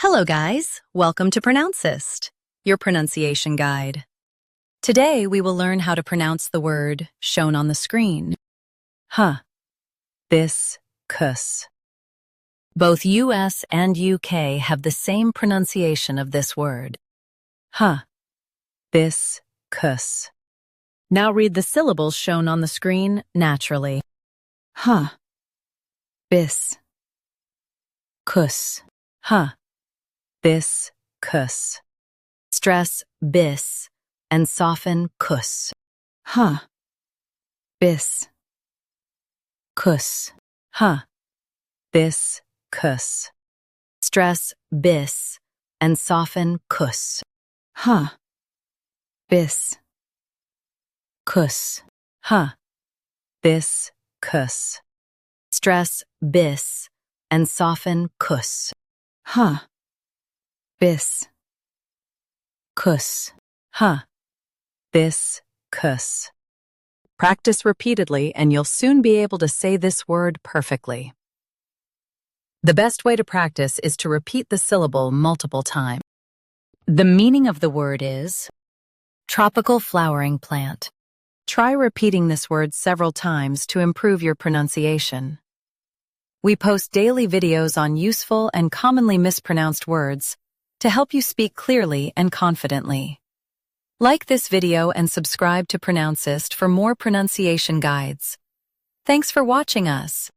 Hello guys, welcome to Pronouncist, your pronunciation guide. Today we will learn how to pronounce the word shown on the screen. HIBISCUS. Both US and UK have the same pronunciation of this word. HIBISCUS. Now read the syllables shown on the screen naturally. Bis. Kus. Biscus. Stress bis and soften kus. Bis. Kus. Biscus. Stress bis and soften kus. Bis. Kus. Biscus. Stress bis and soften kus. Bis. Kus. Biscus. Practice repeatedly and you'll soon be able to say this word perfectly. The best way to practice is to repeat the syllable multiple times. The meaning of the word is tropical flowering plant. Try repeating this word several times to improve your pronunciation. We post daily videos on useful and commonly mispronounced words to help you speak clearly and confidently. Like this video and subscribe to Pronouncist for more pronunciation guides. Thanks for watching us.